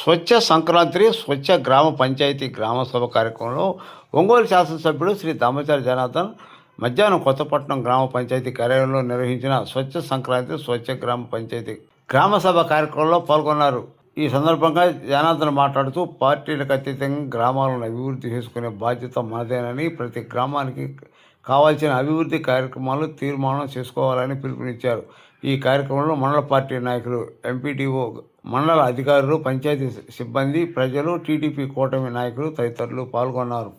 స్వచ్ఛ సంక్రాంతి స్వచ్ఛ గ్రామ పంచాయతీ గ్రామ సభ కార్యక్రమంలో ఒంగోలు శాసనసభ్యుడు శ్రీ దామచారి జనార్దన్ మధ్యాహ్నం కొత్తపట్నం గ్రామ పంచాయతీ కార్యాలయంలో నిర్వహించిన స్వచ్ఛ సంక్రాంతి స్వచ్ఛ గ్రామ పంచాయతీ గ్రామ సభ కార్యక్రమంలో పాల్గొన్నారు. ఈ సందర్భంగా జనార్దన్ మాట్లాడుతూ పార్టీలకు అతీతంగా గ్రామాలను అభివృద్ధి చేసుకునే బాధ్యత మనదేనని, ప్రతి గ్రామానికి కావాల్సిన అభివృద్ధి కార్యక్రమాలు తీర్మానం చేసుకోవాలని పిలుపునిచ్చారు. ఈ కార్యక్రమంలో మండల పార్టీ నాయకులు, ఎంపీటీఓ, మండల అధికారులు, పంచాయతీ సిబ్బంది, ప్రజలు, టీడీపీ కూటమి నాయకులు తదితరులు పాల్గొన్నారు.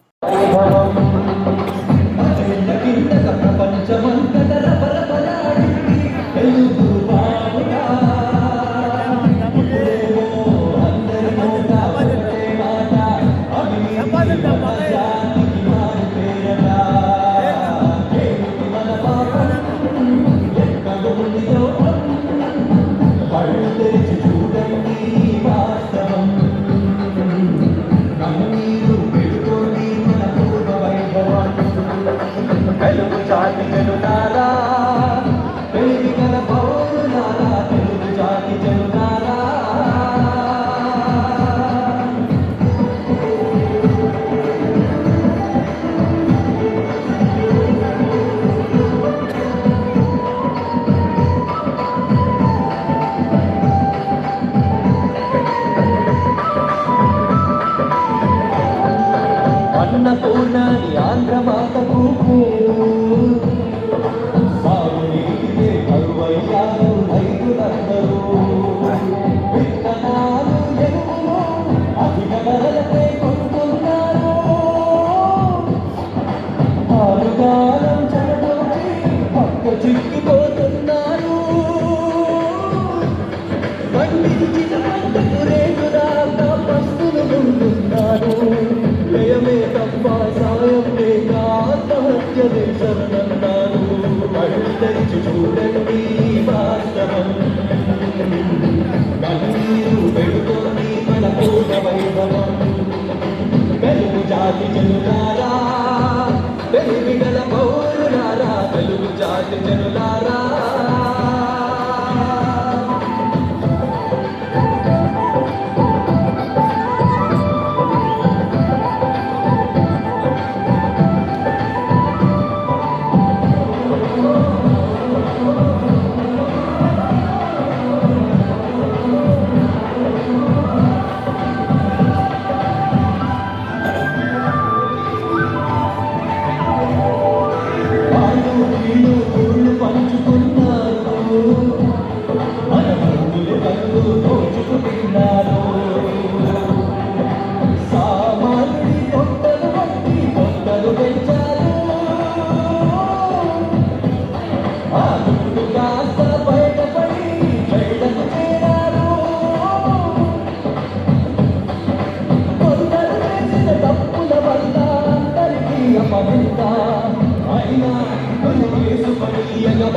అన్నపూర్ణాని ఆంధ్రమాతకు సాగునీటికే కరువయ్యారు రైతులందరూ. విత్తనాలు, ఎరువులు అధిక ధరలపై కొంటున్నారు. ఆరుగాలం చెడగొచ్చి పక్క చిక్కిపోతున్నారు. పండించిన పంటకు రేగురా పస్తులు ఉంటున్నారు. వ్యయమే తప్ప సాయం లేక ఆత్మహత్యలే శరణన్నారు. కళ్ళు తెరిచి చూడండి వాస్తవం. కన్నీరు పెడుతోంది మన పూర్ణ వైభవం. తెలుగు జాతి జనులారా, తెలివి గల పౌరులారా, తెలుగు జాతి జనులారా,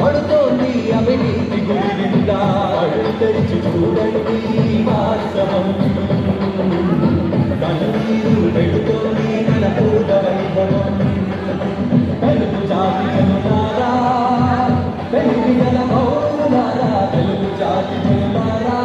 పడుతోంది అవినీతి గురిందా. తెరిచి చూడండి వాస్తవం. కన్నీరు పెడుతోంది మన పూర్ణ వైభవం. తెలుగు జాతి జనులారా, తెలివి గల పౌరులారా, తెలుగు జాతి జనులారా.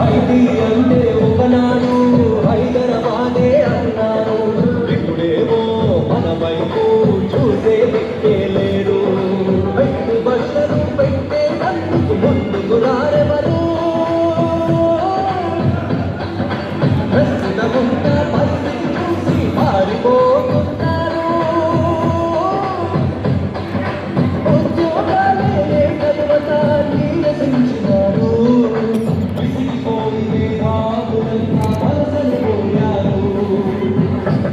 ఐటీ అంటే ఒకనాడు హైదరాబాదే అన్నారు. ఇప్పుడేమో మన వైపు చూసే దిక్కే లేరు. పెట్టుబడులను పెట్టేందుకు ముందుకు రారెవరు. ప్రస్తుతమున్న పరిస్థితి చూసి పారిపోతున్నారు. ఉద్యోగాలే కలువత నీరసించినారు.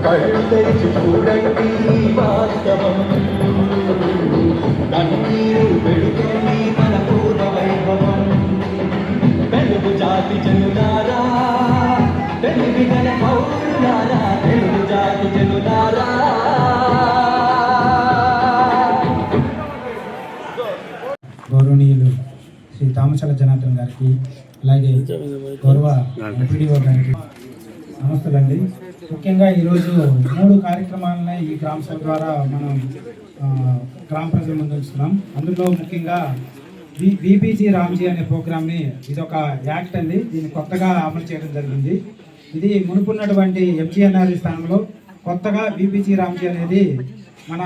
కళ్ళు తెరిచి చూడండి వాస్తవం. కన్నీరు పెడుతోంది మన పూర్ణ వైభవం. తెలుగు జాతి జనులారా, తెలివి గల పౌరులారా, తెలుగు జాతి జనులారా. గౌరవనీయులు శ్రీ దామచారి జనార్దన్ గారికి, అలాగే గౌరవ ఎంపీడీఓ గారికి నమస్తేలండి. ముఖ్యంగా ఈరోజు 3 కార్యక్రమాలని ఈ గ్రామ సభ ద్వారా మనం గ్రామ ప్రజల ముందు ఉంచుతున్నాం. అందులో ముఖ్యంగా బీబీజీ రామ్జీ అనే ప్రోగ్రామ్ని, ఇది ఒక యాక్ట్ అండి, దీన్ని కొత్తగా అమలు చేయడం జరిగింది. ఇది మునుపున్నటువంటి ఎంజీఎన్ఆర్ఈ స్థానంలో కొత్తగా బీబీజీ రామ్జీ అనేది మన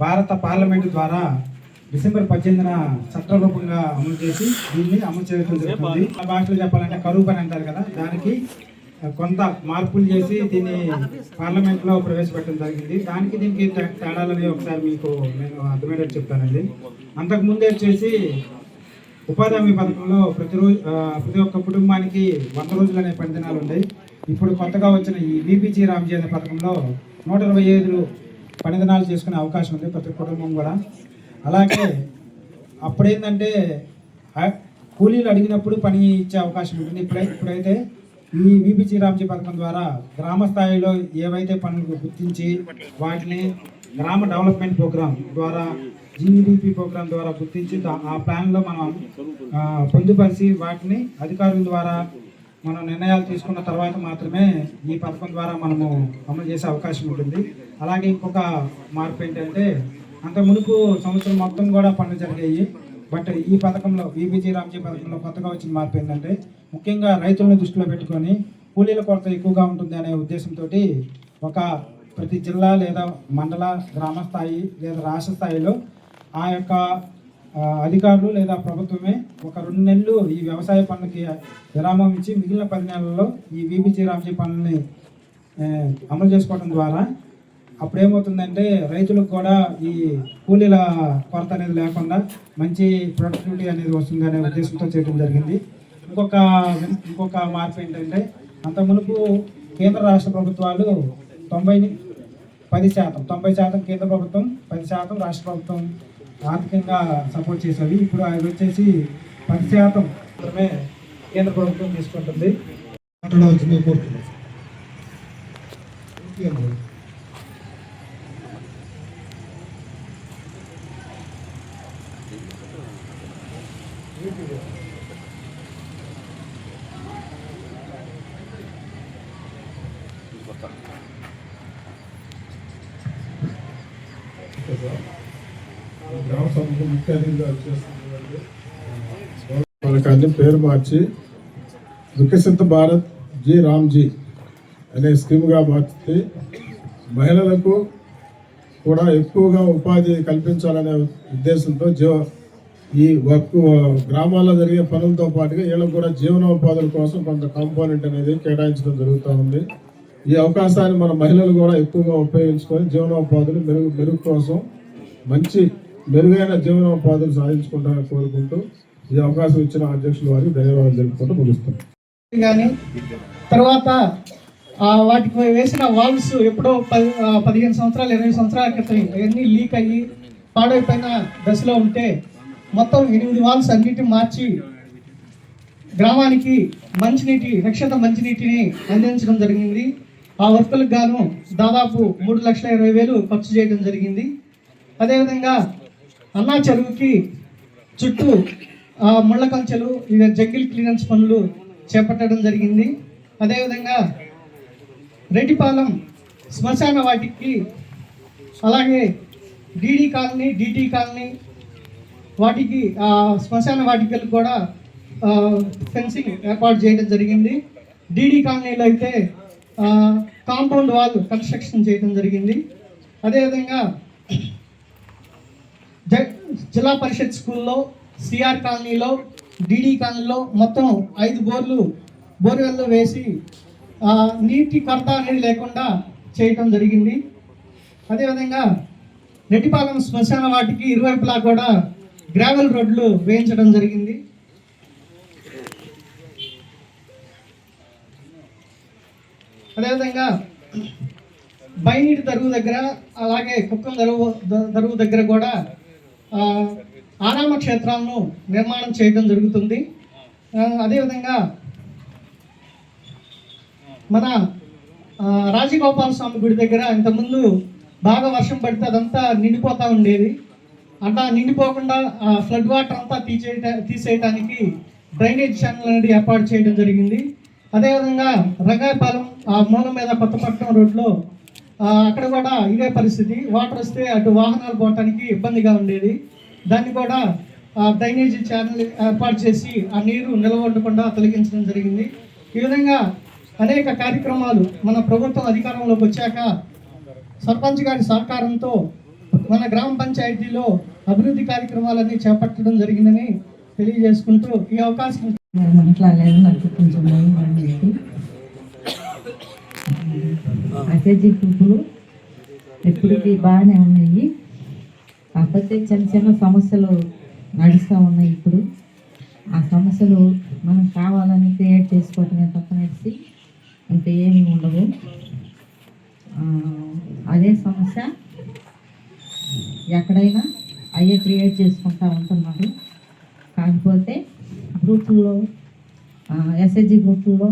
భారత పార్లమెంటు ద్వారా డిసెంబర్ 18న చట్టరూపంగా అమలు చేసి దీన్ని అమలు చేయడం జరుగుతుంది. ఆ భాషలో చెప్పాలంటే కరువు పని అంటారు కదా, దానికి కొంత మార్పులు చేసి దీన్ని పార్లమెంట్లో ప్రవేశపెట్టడం జరిగింది. దీనికి తేడాలని ఒకసారి మీకు నేను అర్థమయ్యేటట్టు చెప్తానండి. అంతకుముందే వచ్చేసి ఉపాధి హామీ పథకంలో ప్రతి ఒక్క కుటుంబానికి 100 రోజులు అనే పని దినాలు ఉన్నాయి. ఇప్పుడు కొత్తగా వచ్చిన ఈ బీబీజీ రామ్జీ అనే పథకంలో 125 పని దినాలు చేసుకునే అవకాశం ఉంది ప్రతి కుటుంబం కూడా. అలాగే అప్పుడేంటంటే కూలీలు అడిగినప్పుడు పని ఇచ్చే అవకాశం ఉంటుంది. ఇప్పుడైతే ఈ బీబీజీ రామ్జీ పథకం ద్వారా గ్రామ స్థాయిలో ఏవైతే పనులు గుర్తించి వాటిని గ్రామ డెవలప్మెంట్ ప్రోగ్రామ్ ద్వారా, జీఈడీపీ ప్రోగ్రామ్ ద్వారా గుర్తించి ఆ ప్లాన్లో మనం పొందుపరిచి వాటిని అధికారుల ద్వారా మనం నిర్ణయాలు తీసుకున్న తర్వాత మాత్రమే ఈ పథకం ద్వారా మనము అమలు చేసే అవకాశం ఉంటుంది. అలాగే ఇంకొక మార్పు ఏంటంటే, అంత మునుపు సంవత్సరం మొత్తం కూడా పనులు జరిగాయి. బట్ ఈ పథకంలో బీబీజీ రామ్జీ పథకంలో కొత్తగా వచ్చిన మార్పు ఏంటంటే, ముఖ్యంగా రైతులను దృష్టిలో పెట్టుకొని కూలీల కొరత ఎక్కువగా ఉంటుంది అనే ఉద్దేశంతో ప్రతి జిల్లా లేదా మండల, గ్రామ స్థాయి లేదా రాష్ట్ర స్థాయిలో ఆ యొక్క అధికారులు లేదా ప్రభుత్వమే ఒక 2 నెలలు ఈ వ్యవసాయ పనులకి విరామం ఇచ్చి మిగిలిన 10 నెలల్లో ఈ బీబీజీ రామ్జీ పనులని అమలు చేసుకోవడం ద్వారా అప్పుడేమవుతుందంటే రైతులకు కూడా ఈ కూలీల కొరత అనేది లేకుండా మంచి ప్రొడక్టివిటీ అనేది వస్తుంది అనే ఉద్దేశంతో చేయడం జరిగింది. ఇంకొక మార్పు ఏంటంటే, అంత మునుపు కేంద్ర రాష్ట్ర ప్రభుత్వాలు 90% కేంద్ర ప్రభుత్వం, 10% రాష్ట్ర ప్రభుత్వం ఆర్థికంగా సపోర్ట్ చేసేవి. ఇప్పుడు అవి వచ్చేసి 10% మాత్రమే కేంద్ర ప్రభుత్వం తీసుకుంటుంది. గ్రామ సభకు ముఖ్య అతిథిగా వచ్చేస్తున్నటువంటి పథకాన్ని పేరు మార్చి వికసిత భారత్ జీ రామ్జీ అనే స్కీమ్గా మార్చి మహిళలకు కూడా ఎక్కువగా ఉపాధి కల్పించాలనే ఉద్దేశంతో ఈ వర్క్ గ్రామాల్లో జరిగే పనులతో పాటుగా వీళ్ళకు కూడా జీవనోపాధుల కోసం కొంత కాంపోనెంట్ అనేది కేటాయించడం జరుగుతూ ఉంది. ఈ అవకాశాన్ని మన మహిళలు కూడా ఎక్కువగా ఉపయోగించుకొని జీవనోపాధులు మెరుగు కోసం మెరుగైన జీవనోపాధులు సాధించుకుంటారని కోరుకుంటూ ఈ అవకాశం ఇచ్చిన అధ్యక్షుల వారికి ధన్యవాదాలు తెలుపుకుంటూ ముగిస్తాం. కానీ తర్వాత వాటికి వేసిన వాల్స్ ఎప్పుడో 15 సంవత్సరాలు 20 సంవత్సరాల క్రితం అవన్నీ లీక్ అయ్యి పాడైపోయిన దశలో ఉంటే మొత్తం 8 వాల్స్ అన్నిటిని మార్చి గ్రామానికి రక్షిత మంచినీటిని అందించడం జరిగింది. ఆ వర్కులకు గాను దాదాపు 3,20,000 ఖర్చు చేయడం జరిగింది. అదేవిధంగా అన్నా చెరువుకి చుట్టూ ముళ్ళ కంచెలు, జంగిల్ క్లియరెన్స్ పనులు చేపట్టడం జరిగింది. అదేవిధంగా రెడ్డిపాలెం శ్మశాన వాటికి, అలాగే డీడీ కాలనీ, డిటి కాలనీ వాటికి శ్మశాన వాటికలు కూడా ఫెన్సింగ్ ఏర్పాటు చేయడం జరిగింది. డీడీ కాలనీలో అయితే కాంపౌండ్ వాల్ కన్స్ట్రక్షన్ చేయడం జరిగింది. అదేవిధంగా జిల్లా పరిషత్ స్కూల్లో, సిఆర్ కాలనీలో, డీడీ కాలనీలో మొత్తం 5 బోర్వెల్లు వేసి నీటి కొరత అనేది లేకుండా చేయటం జరిగింది. అదేవిధంగా రెడ్డిపాలెం శ్మశాన వాటికి ఇరువైపులా కూడా గ్రావెల్ రోడ్లు వేయించడం జరిగింది. అదేవిధంగా బైనీటి దరువు దగ్గర, అలాగే కుక్కం దరువు దగ్గర కూడా ఆరామ క్షేత్రాలను నిర్మాణం చేయడం జరుగుతుంది. అదేవిధంగా మన రాజగోపాల స్వామి గుడి దగ్గర ఇంతకుముందు బాగా వర్షం పడితే అదంతా నిండిపోతూ ఉండేది. అట్లా నిండిపోకుండా ఫ్లడ్ వాటర్ అంతా తీసేయడానికి డ్రైనేజ్ ఛానల్ అనేది ఏర్పాటు చేయడం జరిగింది. అదేవిధంగా రంగాయపాలెం ఆ మూల మీద కొత్తపట్నం రోడ్లో అక్కడ కూడా ఇదే పరిస్థితి. వాటర్ వస్తే అటు వాహనాలు పోవటానికి ఇబ్బందిగా ఉండేది. దాన్ని కూడా డ్రైనేజీ ఛానల్ ఏర్పాటు చేసి ఆ నీరు నిల్వ ఉండకుండా తొలగించడం జరిగింది. ఈ విధంగా అనేక కార్యక్రమాలు మన ప్రభుత్వం అధికారంలోకి వచ్చాక సర్పంచ్ గారి సహకారంతో మన గ్రామ పంచాయతీలో అభివృద్ధి కార్యక్రమాలన్నీ చేపట్టడం జరిగిందని తెలియజేసుకుంటూ ఈ అవకాశం మాట్లాడలేదు. నాకు కొంచెం భయం. అసెజీ గ్రూపులు ఎప్పటికీ బాగానే ఉన్నాయి. కాకపోతే చిన్న చిన్న సమస్యలు నడుస్తూ ఉన్నాయి. ఇప్పుడు ఆ సమస్యలు మనం కావాలని క్రియేట్ చేసుకోవటమే తప్ప నడిచి ఇంకా ఏమీ ఉండవు. అదే సమస్య ఎక్కడైనా అయ్యే క్రియేట్ చేసుకుంటూ ఉంటున్నారు. కాకపోతే గ్రూపుల్లో ఎస్హెచ్జి గ్రూపుల్లో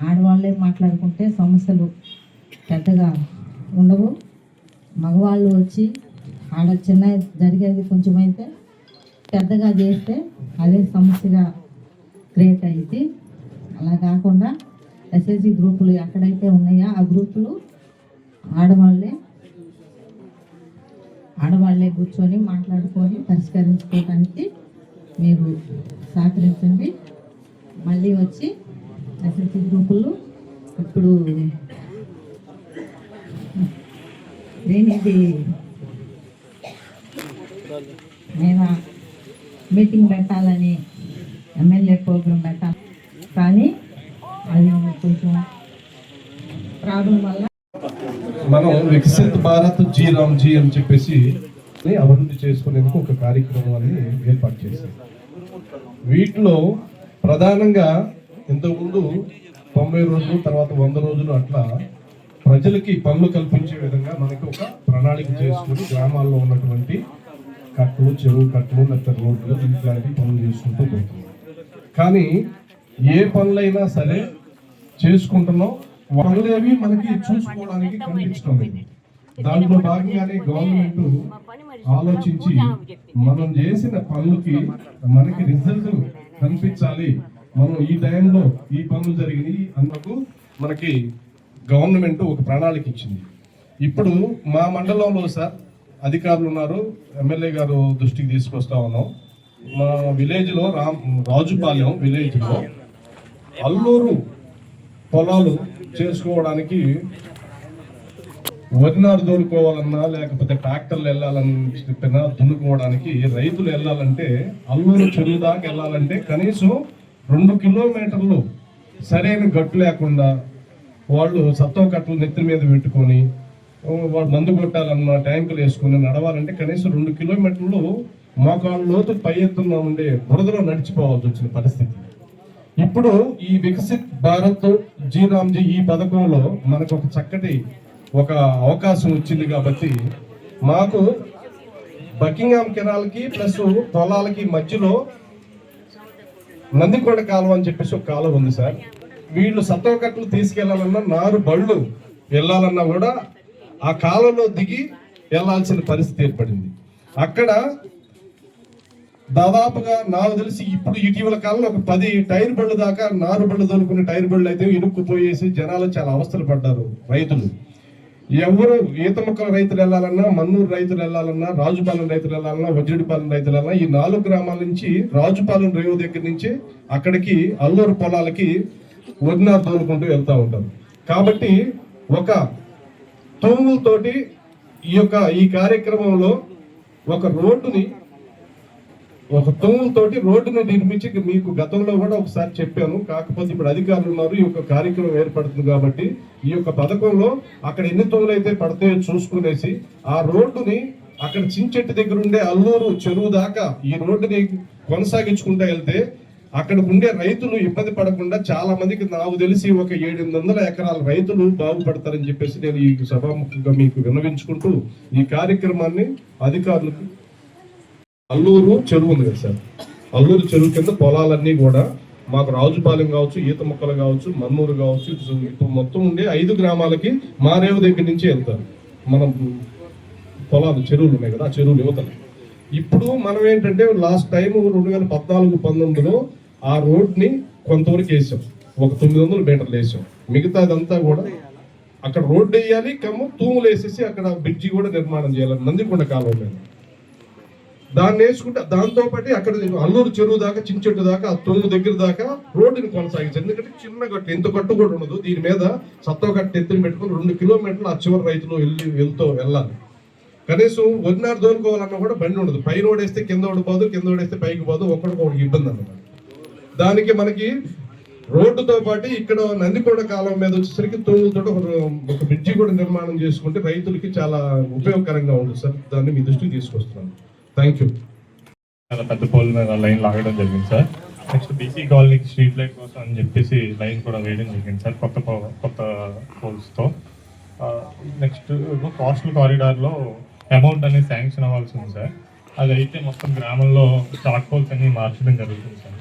ఆడవాళ్ళే మాట్లాడుకుంటే సమస్యలు పెద్దగా ఉండవు. మగవాళ్ళు వచ్చి ఆడ చిన్న జరిగేది కొంచెం అయితే పెద్దగా చేస్తే అదే సమస్యగా క్రియేట్ అయ్యింది. అలా కాకుండా ఎస్హెచ్జి గ్రూపులు ఎక్కడైతే ఉన్నాయో ఆ గ్రూపులు ఆడవాళ్ళే కూర్చొని మాట్లాడుకొని పరిష్కరించుకోవడానికి మీరు సహకరించండి. మళ్ళీ వచ్చి ఎస్హెచ్జి గ్రూపులు ఇప్పుడు నేను మీటింగ్ పెట్టాలని ఎమ్మెల్యే ప్రోగ్రాం పెట్టాలి, కానీ అది కొంచెం ప్రాబ్లం వల్ల మనం వికసిత్ భారత్ జీ రామ్జీ అని చెప్పేసి అభివృద్ధి చేసుకునేందుకు ఒక కార్యక్రమాన్ని ఏర్పాటు చేశారు. వీటిలో ప్రధానంగా ఇంతకుముందు 90 రోజులు, తర్వాత 100 రోజులు అట్లా ప్రజలకి పనులు కల్పించే విధంగా మనకి ఒక ప్రణాళిక చేసుకుని గ్రామాల్లో ఉన్నటువంటి కట్టలు, చెరువు కట్టలు, లేకపోతే రోడ్లు ఇట్లాంటి పనులు చేసుకుంటూ పోతున్నాం. కానీ ఏ పనులైనా సరే చేసుకుంటున్నాం, పనులేవి మనకి చూసుకోవడానికి కనిపించడం లేదు. దాంట్లో భాగంగానే గవర్నమెంట్ ఆలోచించి మనం చేసిన పనులకి మనకి రిజల్ట్ కనిపించాలి, మనం ఈ టైంలో ఈ పనులు జరిగినాయి అందుకు మనకి గవర్నమెంట్ ఒక ప్రణాళిక ఇచ్చింది. ఇప్పుడు మా మండలంలో సార్ అధికారులు ఉన్నారు, ఎమ్మెల్యే గారు దృష్టికి తీసుకొస్తా ఉన్నాం. మా విలేజ్లో రాజుపాలెం విలేజ్లో అల్లూరు పొలాలు చేసుకోవడానికి వరినారు దోలుకోవాలన్నా లేకపోతే ట్రాక్టర్లు వెళ్ళాలని చెప్పినా దున్నుకోవడానికి రైతులు వెళ్ళాలంటే అల్లూరు చెరువు దాకా వెళ్ళాలంటే కనీసం 2 కిలోమీటర్లు సరైన గట్టు లేకుండా వాళ్ళు సత్వ కట్టలు నెత్తి మీద పెట్టుకొని వాళ్ళు మందు కొట్టాలన్న ట్యాంకులు వేసుకొని నడవాలంటే కనీసం 2 కిలోమీటర్లు మోకాళ్ళ లోతు పై ఎత్తున ఉండే బురదలో నడిచిపోవాల్సి వచ్చిన పరిస్థితి. ఇప్పుడు ఈ వికసిత్ భారత్ జీ రామ్జీ ఈ పథకంలో మనకు ఒక చక్కటి ఒక అవకాశం వచ్చింది కాబట్టి మాకు బకింగ్హామ్ కెనాల్కి ప్లస్ పొలాలకి మధ్యలో నందికొండ కాలువ అని చెప్పేసి ఒక కాలువ ఉంది సార్. వీళ్ళు సత్వ కట్టలు తీసుకెళ్లాలన్నా, నారు బళ్ళు వెళ్ళాలన్నా కూడా ఆ కాలువలో దిగి వెళ్లాల్సిన పరిస్థితి ఏర్పడింది. అక్కడ దాదాపుగా నాకు తెలిసి ఇప్పుడు ఇటీవల కాలంలో ఒక 10 టైర్ బళ్ళు దాకా నారు బళ్ళు తోలుకునే టైర్ బళ్ళు అయితే ఇరుక్కుపోయేసి జనాలు చాలా అవస్థలు పడ్డారు రైతులు. ఎవరు ఈత మొక్కల రైతులు వెళ్ళాలన్నా, మన్నూరు రైతులు వెళ్ళాలన్నా, రాజుపాలెం రైతులు వెళ్ళాలన్నా, వజ్జడిపాలెం రైతులు వెళ్ళాలన్నా ఈ 4 గ్రామాల నుంచి రాజుపాలెం రేవు దగ్గర నుంచి అక్కడికి అల్లూరు పొలాలకి వరినారు తోలుకుంటూ వెళ్తూ ఉంటారు. కాబట్టి ఒక తూములతోటి ఈ కార్యక్రమంలో ఒక తూములతోటి రోడ్డుని నిర్మించి మీకు గతంలో కూడా ఒకసారి చెప్పాను. కాకపోతే ఇప్పుడు అధికారులు ఉన్నారు, ఈ యొక్క కార్యక్రమం ఏర్పడుతుంది కాబట్టి ఈ యొక్క పథకంలో అక్కడ ఎన్ని తూములు అయితే పడతాయో చూసుకునేసి ఆ రోడ్డుని అక్కడ చించెట్టు దగ్గర ఉండే అల్లూరు చెరువు దాకా ఈ రోడ్డుని కొనసాగించుకుంటూ వెళ్తే అక్కడ ఉండే రైతులు ఇబ్బంది పడకుండా చాలా మందికి నాకు తెలిసి ఒక 700 ఎకరాల రైతులు బాగుపడతారని చెప్పేసి నేను ఈ సభాముఖంగా మీకు విన్నవించుకుంటూ ఈ కార్యక్రమాన్ని అధికారులకు అల్లూరు చెరువు ఉంది కదా సార్, అల్లూరు చెరువు కింద పొలాలన్నీ కూడా మాకు రాజుపాలెం కావచ్చు, ఈత మొక్కలు కావచ్చు, మన్నూరు కావచ్చు, ఇప్పుడు మొత్తం ఉండే 5 గ్రామాలకి మారేవు దగ్గర నుంచి వెళ్తారు. మనం పొలాలు చెరువులు ఉన్నాయి కదా, ఆ చెరువులు యువతలు. ఇప్పుడు మనం ఏంటంటే లాస్ట్ టైం 2014-19లో ఆ రోడ్ని కొంతవరకు వేసాం. ఒక 900 మీటర్లు వేసాం. మిగతాదంతా కూడా అక్కడ రోడ్డు వేయాలి, తూములు వేసేసి అక్కడ బ్రిడ్జి కూడా నిర్మాణం చేయాలి నందికొండ కాలువ మీద. దాన్ని వేసుకుంటే దాంతో పాటు అక్కడ అల్లూరు చెరువు దాకా చించెట్టు దాకా ఆ తొమ్మిది దగ్గర దాకా రోడ్డుని కొనసాగించారు. ఎందుకంటే చిన్న గట్టు, ఎంత గట్టు కూడా ఉండదు. దీని మీద సత్వ గట్టు ఎత్తుని పెట్టుకుని 2 కిలోమీటర్లు ఆ చివరి రైతులు వెళ్ళాలి. కనీసం వదినారు దోలుకోవాలన్నా కూడా బండి ఉండదు. పైన ఓడేస్తే కింద ఓడిపోదు, కింద ఓడేస్తే పైకి పోదు, ఒకరికి ఇబ్బంది అన్నమాట. దానికి మనకి రోడ్డుతో పాటు ఇక్కడ నందికొండ కాలం మీద వచ్చేసరికి తోడుతో ఒక బ్రిడ్జి కూడా నిర్మాణం చేసుకుంటే రైతులకి చాలా ఉపయోగకరంగా ఉంటుంది సార్. దాన్ని మీ దృష్టికి తీసుకొస్తున్నాను. Thank you. చాలా పెద్ద పోల్ మీద లైన్ లాగడం జరిగింది సార్. నెక్స్ట్ బీసీ కాలనీకి స్ట్రీట్ లైట్ కోసం అని చెప్పేసి లైన్ కూడా వేయడం జరిగింది సార్ కొత్త పోల్స్తో. నెక్స్ట్ కోస్టల్ కారిడార్లో అమౌంట్ అనేది శాంక్షన్ అవ్వాల్సి ఉంది సార్. అది అయితే మొత్తం గ్రామంలో షార్ట్ పోల్స్ అన్ని మార్చడం జరుగుతుంది సార్.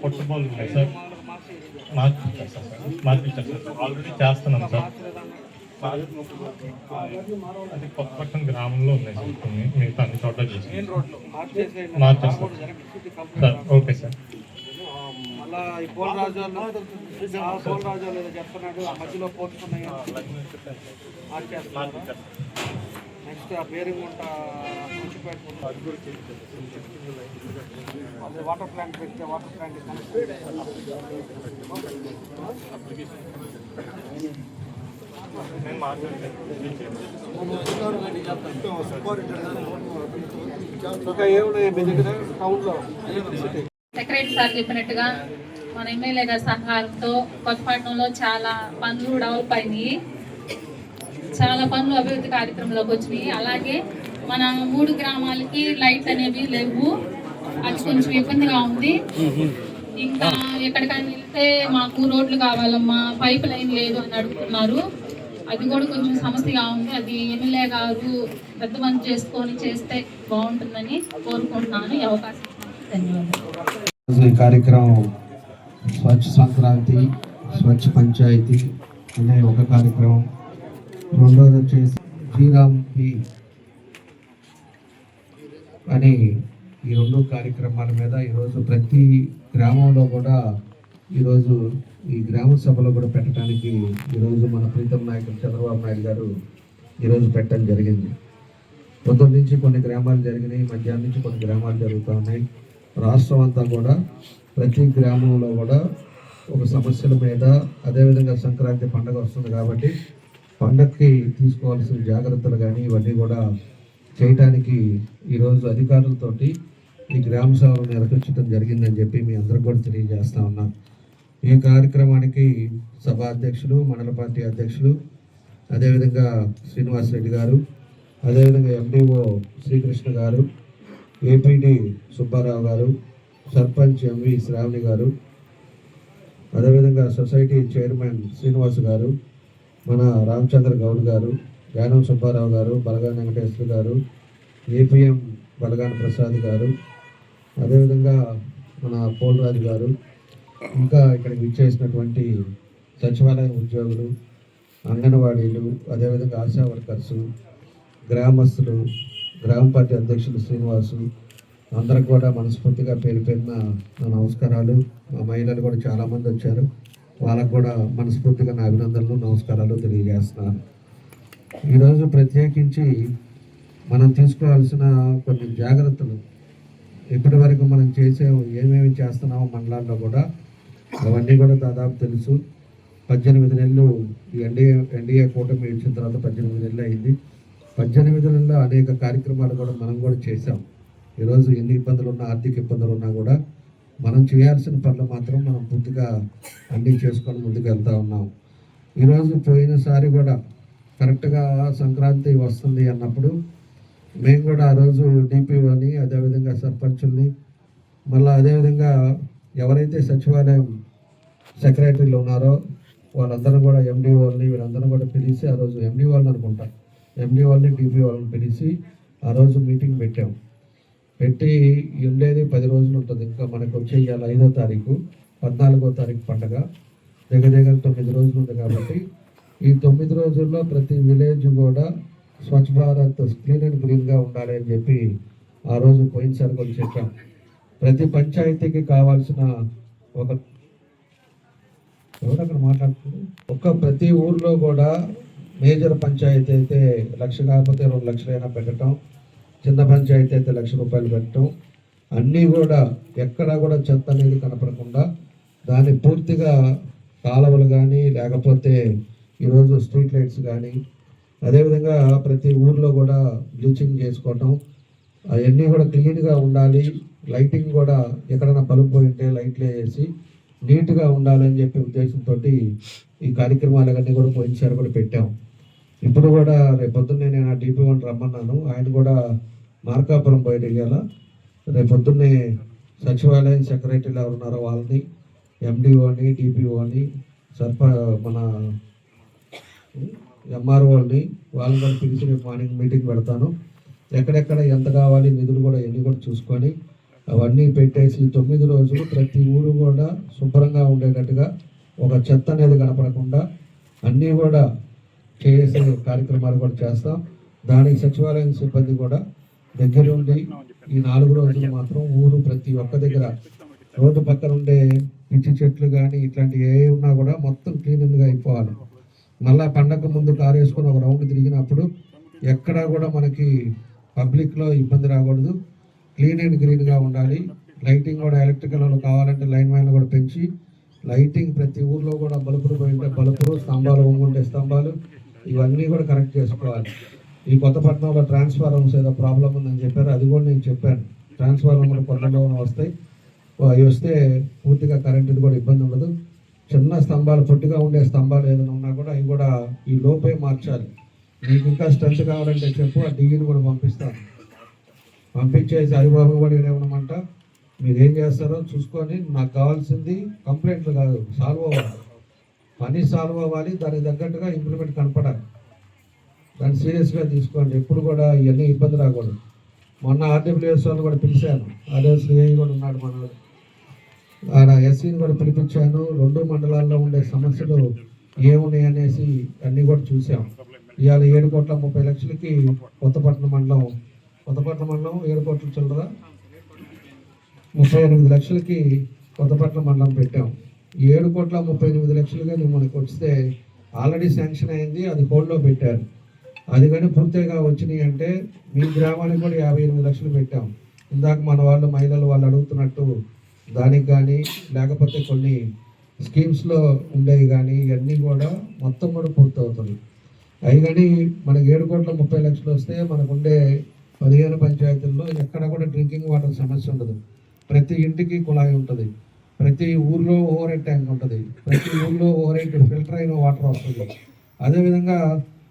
కొత్త పోల్ ఉన్నాయి సార్, మార్చిచ్చారు సార్. ఆల్రెడీ చేస్తున్నాం సార్. అది కొత్తపట్నం గ్రామంలో ఉన్నాయి సార్. కొన్ని మిగతా అన్ని చోట్ల చేసి మార్చేస్తాం సార్. Okay sir. మళ్ళా ఈ పోల్ రాజాలు ఏదో చెప్తున్నాడు, ఆ మధ్యలో పోల్చుకున్నాయి మార్చేస్తున్నారు. నెక్స్ట్ ఆ బేరింగుంట వాటర్ ప్లాంట్ పెడితే వాటర్ ప్లాంట్ ఇంకా ఏమున్నాయి మీ దగ్గర టౌన్లో? సెక్రటరీ సార్ చెప్పినట్టుగా మన ఎమ్మెల్యే గారి సహకారంతో కొత్తపట్నంలో చాలా పనులు డెవలప్ అయినాయి, చాలా పనులు అభివృద్ధి కార్యక్రమంలోకి వచ్చినాయి. అలాగే మన 3 గ్రామాలకి లైట్ అనేవి లేవు, అది కొంచెం ఇబ్బందిగా ఉంది. ఇంకా ఎక్కడికైనా వెళ్తే మాకు రోడ్లు కావాలమ్మా, పైప్ లైన్ లేదు అని అడుగుతున్నారు. అది కూడా కొంచెం సమస్యగా ఉంది. అది ఎమ్మెల్యే గారు పెద్ద మంది చేసుకొని చేస్తే బాగుంటుందని కోరుకుంటున్నాను. ఈ అవకాశం ధన్యవాదాలు. ఈ కార్యక్రమం స్వచ్ఛ సంక్రాంతి, స్వచ్ఛ పంచాయతీ అనే ఒక కార్యక్రమం. రెండోది వచ్చేసి శ్రీరామ్కి అని ఈ 2 కార్యక్రమాల మీద ఈరోజు ప్రతి గ్రామంలో కూడా ఈరోజు ఈ గ్రామ సభలో కూడా పెట్టడానికి ఈరోజు మన ప్రీతం నాయకులు చంద్రబాబు నాయుడు గారు ఈరోజు పెట్టడం జరిగింది. పొద్దున్న నుంచి కొన్ని గ్రామాలు జరిగినాయి, మధ్యాహ్నం నుంచి కొన్ని గ్రామాలు జరుగుతూ ఉన్నాయి. రాష్ట్రం అంతా కూడా ప్రతి గ్రామంలో కూడా ఒక సమస్యల మీద, అదేవిధంగా సంక్రాంతి పండుగ వస్తుంది కాబట్టి పండగకి తీసుకోవాల్సిన జాగ్రత్తలు కానీ ఇవన్నీ కూడా చేయటానికి ఈరోజు అధికారులతోటి ఈ గ్రామ సభను నిర్వహించడం జరిగిందని చెప్పి మీ అందరికి కూడా తెలియజేస్తా ఉన్నాం. ఈ కార్యక్రమానికి సభా అధ్యక్షులు, మండల పార్టీ అధ్యక్షులు, అదేవిధంగా శ్రీనివాసరెడ్డి గారు, అదేవిధంగా ఎండిఓ శ్రీకృష్ణ గారు, ఏపీడి సుబ్బారావు గారు, సర్పంచ్ ఎంవి శ్రావణి గారు, అదేవిధంగా సొసైటీ చైర్మన్ శ్రీనివాస్ గారు, మన రామచంద్ర గౌడ్ గారు, యానం సుబ్బారావు గారు, బలగాని వెంకటేశ్వర గారు, ఏపీఎం బలగాని ప్రసాద్ గారు, అదేవిధంగా మన పోలరాజు గారు, ఇంకా ఇక్కడికి విచ్చేసినటువంటి సచివాలయ ఉద్యోగులు, అంగన్వాడీలు, అదేవిధంగా ఆశా వర్కర్సు, గ్రామస్తులు, గ్రామ పార్టీ అధ్యక్షులు శ్రీనివాసు, అందరికి కూడా మనస్ఫూర్తిగా పేరు పేరున నా నమస్కారాలు. మా మహిళలు కూడా చాలామంది వచ్చారు, వాళ్ళకు కూడా మనస్ఫూర్తిగా నా అభినందనలు, నమస్కారాలు తెలియజేస్తున్నాను. ఈరోజు ప్రత్యేకించి మనం తీసుకోవాల్సిన కొన్ని జాగ్రత్తలు, ఇప్పటి వరకు మనం ఏమేమి చేస్తున్నామో మండలాల్లో కూడా అవన్నీ కూడా దాదాపు తెలుసు. 18 నెలలు ఈ ఎన్డీఏ కూటమి ఇచ్చిన తర్వాత 18 నెలలు అయింది. 18 నెలల్లో అనేక కార్యక్రమాలు కూడా మనం కూడా చేసాం. ఈరోజు ఎన్ని ఇబ్బందులు ఉన్నా, ఆర్థిక ఇబ్బందులు ఉన్నా కూడా మనం చేయాల్సిన పనులు మాత్రం మనం పూర్తిగా అన్నీ చేసుకొని ముందుకు వెళ్తూ ఉన్నాం. ఈరోజు పోయినసారి కూడా కరెక్ట్గా సంక్రాంతి వస్తుంది అన్నప్పుడు మేము కూడా ఆ రోజు డిపిఓని, అదేవిధంగా సర్పంచుల్ని, మళ్ళీ అదేవిధంగా ఎవరైతే సచివాలయం సెక్రటరీలు ఉన్నారో వాళ్ళందరూ కూడా ఎండిఓల్ని వీళ్ళందరూ కూడా పిలిచి, ఆ రోజు ఎండిఓల్ని అనుకుంటా, ఎండిఓల్ని డిపిఓల్ని పిలిచి ఆ రోజు మీటింగ్ పెట్టి ఉండేది 10 రోజులు ఉంటుంది. ఇంకా మనకు వచ్చే ఇవాళ 5వ తారీఖు, 14వ తారీఖు పండగ, దగ్గర 9 రోజులు ఉంది. కాబట్టి ఈ 9 రోజుల్లో ప్రతి విలేజ్ కూడా స్వచ్ఛ భారత్ క్లీన్ అండ్ గ్రీన్గా ఉండాలి అని చెప్పి ఆ రోజు పోయినసారి కూడా చెప్పాం. ప్రతి పంచాయతీకి కావాల్సిన ఒక ఎవరక్కడ మాట్లాడుతున్నారు ప్రతి ఊర్లో కూడా మేజర్ పంచాయతీ అయితే 1,00,000 కాకపోతే 2 లక్షలైనా పెట్టడం, చిన్న పంచాయతీ అయితే 1,00,000 రూపాయలు పెట్టడం, అన్నీ కూడా ఎక్కడా కూడా చెత్త అనేది కనపడకుండా దాన్ని పూర్తిగా కాలువలు కానీ లేకపోతే ఈరోజు స్ట్రీట్ లైట్స్ కానీ అదేవిధంగా ప్రతి ఊర్లో కూడా బ్లీచింగ్ చేసుకోవటం, అవన్నీ కూడా క్లీన్గా ఉండాలి. లైటింగ్ కూడా ఎక్కడైనా బల్బు పోయి ఉంటే లైట్లు వేసి నీట్గా ఉండాలని చెప్పే ఉద్దేశంతో ఈ కార్యక్రమాలన్నీ కూడా పోయినసారి కూడా పెట్టాం. ఇప్పుడు కూడా రేపు పొద్దున్నే నేను ఆ DP1 రమ్మన్నాను. ఆయన కూడా మార్కాపురం బయట వెళ్ళాల. రేపు పొద్దున్నే సచివాలయం సెక్రటరీలు ఎవరు ఉన్నారో వాళ్ళని, MDOని, DPOని, మన MROని వాళ్ళని కూడా పిలిచి రేపు మార్నింగ్ మీటింగ్ పెడతాను. ఎక్కడెక్కడ ఎంత కావాలి నిధులు కూడా ఎన్ని కూడా చూసుకొని అవన్నీ పెట్టేసి 9 రోజులు ప్రతి ఊరు కూడా శుభ్రంగా ఉండేటట్టుగా ఒక చెత్త అనేది కనపడకుండా అన్నీ కూడా చేసే కార్యక్రమాలు కూడా చేస్తాం. దానికి సచివాలయం సిబ్బంది కూడా దగ్గరుండి ఈ 4 రోజులు మాత్రం ఊరు ప్రతి ఒక్క దగ్గర రోడ్డు పక్కన ఉండే పిచ్చి చెట్లు కానీ ఇట్లాంటివి ఏ ఉన్నా కూడా మొత్తం క్లీన్గా అయిపోవాలి. మళ్ళీ పండగ ముందు కారు వేసుకొని ఒక రౌండ్ తిరిగినప్పుడు ఎక్కడా కూడా మనకి పబ్లిక్లో ఇబ్బంది రాకూడదు. క్లీన్ అండ్ గ్రీన్గా ఉండాలి. లైటింగ్ కూడా ఎలక్ట్రికల్ కావాలంటే లైన్ మ్యాన్లు కూడా పెంచి లైటింగ్ ప్రతి ఊర్లో కూడా బల్బులు పోయింటే బల్బులు, స్తంభాలు ఉంగుంటే స్తంభాలు, ఇవన్నీ కూడా కరెక్ట్ చేసుకోవాలి. ఈ కొత్తపట్నంలో ట్రాన్స్ఫార్మర్స్ ఏదో ప్రాబ్లం ఉందని చెప్పారు, అది కూడా నేను చెప్పాను. ట్రాన్స్ఫార్మర్లు కొత్తలో వస్తాయి, అవి వస్తే పూర్తిగా కరెంటుది కూడా ఇబ్బంది ఉండదు. చిన్న స్తంభాలు, పొట్టిగా ఉండే స్తంభాలు ఏదైనా ఉన్నా కూడా అవి కూడా ఈ లోపే మార్చాలి. మీకు ఇంకా స్ట్రెంత్ కావాలంటే చెప్పు, ఆ DEని కూడా పంపిస్తాను. పంపించేసి హరిబాబు కూడా ఏమనమంట, మీరు ఏం చేస్తారో చూసుకొని నాకు కావాల్సింది కంప్లైంట్లు కాదు, సాల్వ్ అవ్వాలి. పని సాల్వ్ అవ్వాలి, దానికి తగ్గట్టుగా ఇంప్లిమెంట్ కనపడాలి. దాన్ని సీరియస్గా తీసుకోండి. ఎప్పుడు కూడా ఇవన్నీ ఇబ్బంది రాకూడదు. మొన్న RWS వాళ్ళు కూడా పిలిచాను, RWS AI కూడా ఉన్నాడు మన ఆడ, SCని కూడా పిలిపించాను. 2 మండలాల్లో ఉండే సమస్యలు ఏమున్నాయి అనేసి అన్నీ కూడా చూసాం. ఇవాళ 7,30,00,000కి కొత్తపట్నం మండలం 7 కోట్ల చిల్లర 38 లక్షలకి కొత్తపట్నం మండలం పెట్టాం. 7,38,00,000 కానీ మనకు వస్తే ఆల్రెడీ శాంక్షన్ అయింది, అది హోల్డ్లో పెట్టారు. అది కానీ పూర్తిగా వచ్చినాయి అంటే మీ గ్రామానికి కూడా 58 లక్షలు పెట్టాం. ఇందాక మన వాళ్ళు మహిళలు వాళ్ళు అడుగుతున్నట్టు దానికి కానీ లేకపోతే కొన్ని స్కీమ్స్లో ఉండేవి కానీ ఇవన్నీ కూడా మొత్తం కూడా పూర్తవుతుంది. అవి కానీ మనకి 7,30,00,000 వస్తే మనకు ఉండే 15 పంచాయతీల్లో ఎక్కడ కూడా డ్రింకింగ్ వాటర్ సమస్య ఉండదు. ప్రతి ఇంటికి కుళాయి ఉంటుంది, ప్రతి ఊర్లో ఓవర్ హెడ్ ట్యాంక్ ఉంటుంది, ప్రతి ఊర్లో ఓవర్ హెడ్ ఫిల్టర్ అయిన వాటర్ వస్తుంది. అదేవిధంగా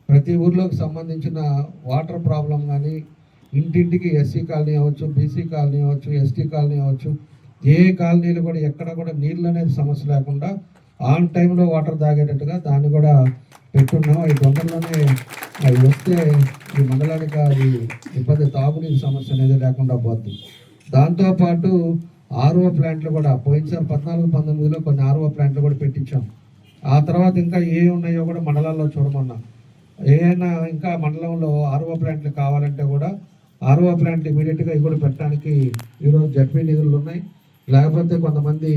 ప్రతి ఊర్లోకి సంబంధించిన వాటర్ ప్రాబ్లం కానీ ఇంటింటికి SC కాలనీ అవ్వచ్చు, BC కాలనీ అవ్వచ్చు, ST కాలనీ అవ్వచ్చు, ఏ కాలనీలు కూడా ఎక్కడ కూడా నీళ్ళు అనేది సమస్య లేకుండా ఆన్ టైంలో వాటర్ తాగేటట్టుగా దాన్ని కూడా పెట్టున్నాం. అవి తొందరలోనే అవి వస్తే ఈ మండలానికి అది ఇబ్బంది, తాగునీరు సమస్య అనేది లేకుండా పోతుంది. దాంతోపాటు RO ప్లాంట్లు కూడా పోయినసారి 14-19లో కొన్ని RO ప్లాంట్లు కూడా పెట్టించాం. ఆ తర్వాత ఇంకా ఏ ఉన్నాయో కూడా మండలాల్లో చూడమన్నా. ఏమైనా ఇంకా మండలంలో RO ప్లాంట్లు కావాలంటే కూడా RO ప్లాంట్లు ఇమీడియట్గా ఇవి కూడా పెట్టడానికి ఈరోజు ZP నిధులు ఉన్నాయి. లేకపోతే కొంతమంది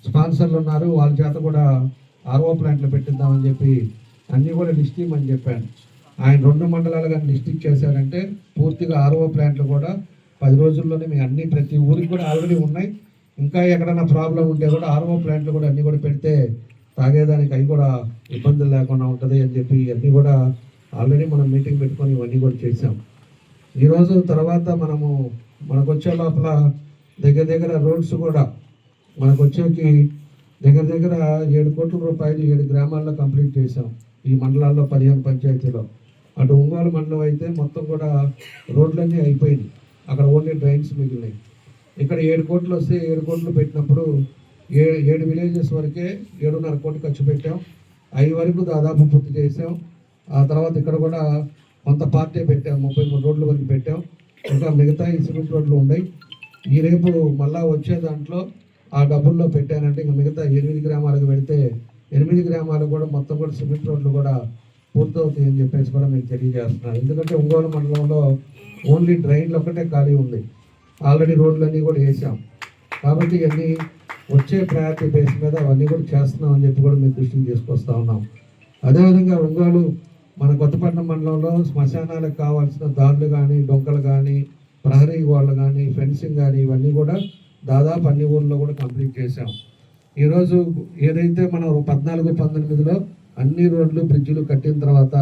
స్పాన్సర్లు ఉన్నారు, వాళ్ళ చేత కూడా RO ప్లాంట్లు పెట్టిద్దామని చెప్పి అన్నీ కూడా లిస్ట్ ఇవ్వమని చెప్పాను. ఆయన 2 మండలాలు కానీ లిస్ట్ ఇచ్చేసారంటే పూర్తిగా RO ప్లాంట్లు కూడా 10 రోజుల్లోనే మీ అన్ని ప్రతి ఊరికి కూడా ఆల్రెడీ ఉన్నాయి. ఇంకా ఎక్కడైనా ప్రాబ్లం ఉంటే కూడా RO ప్లాంట్లు కూడా అన్నీ కూడా పెడితే తాగేదానికి అవి కూడా ఇబ్బందులు లేకుండా ఉంటుంది అని చెప్పి అన్నీ కూడా ఆల్రెడీ మనం మీటింగ్ పెట్టుకొని ఇవన్నీ కూడా చేసాం. ఈరోజు తర్వాత మనకు వచ్చే లోపల దగ్గర రోడ్స్ కూడా మనకు వచ్చేకి దగ్గర 7 కోట్ల రూపాయలు 7 గ్రామాల్లో కంప్లీట్ చేసాం. ఈ మండలాల్లో 15 పంచాయతీలో. అటు ఒంగోలు మండలం అయితే మొత్తం కూడా రోడ్లన్నీ అయిపోయింది, అక్కడ ఓన్లీ డ్రైన్స్ మిగిలినాయి. ఇక్కడ 7 కోట్లు వస్తే 7 కోట్లు పెట్టినప్పుడు 7 విలేజెస్ వరకే 7.5 కోట్లు ఖర్చు పెట్టాం. 5 వరకు దాదాపు పూర్తి చేసాం. ఆ తర్వాత ఇక్కడ కూడా కొంత పార్టీ పెట్టాం, 33 రోడ్ల వరకు పెట్టాం. ఇంకా మిగతా ఈ సిమెంట్ రోడ్లు ఉన్నాయి. ఈ రేపు మళ్ళా వచ్చే దాంట్లో ఆ డబ్బుల్లో పెట్టానంటే ఇంకా మిగతా 8 గ్రామాలకు పెడితే 8 గ్రామాలు కూడా మొత్తం కూడా సిమెంట్ రోడ్లు కూడా పూర్తవుతాయి అని చెప్పేసి కూడా మీకు తెలియజేస్తున్నాను. ఎందుకంటే ఒంగోలు మండలంలో ఓన్లీ డ్రైన్లు ఒక్కటే ఖాళీ ఉంది, ఆల్రెడీ రోడ్లన్నీ కూడా వేసాం. కాబట్టి ఇవన్నీ వచ్చే ప్రయారిటీ బేస్ మీద అవన్నీ కూడా చేస్తున్నాం అని చెప్పి కూడా మీ దృష్టికి తీసుకొస్తా ఉన్నాం. అదేవిధంగా ఒంగోలు మన కొత్తపట్నం మండలంలో శ్మశానాలకు కావాల్సిన దారులు కానీ, డొంకలు కానీ, ప్రహరీ గోడలు కానీ, ఫెన్సింగ్ కానీ ఇవన్నీ కూడా దాదాపు అన్ని ఊళ్ళో కూడా కంప్లీట్ చేసాం. ఈరోజు ఏదైతే మనం 14-19లో అన్ని రోడ్లు బ్రిడ్జిలు కట్టిన తర్వాత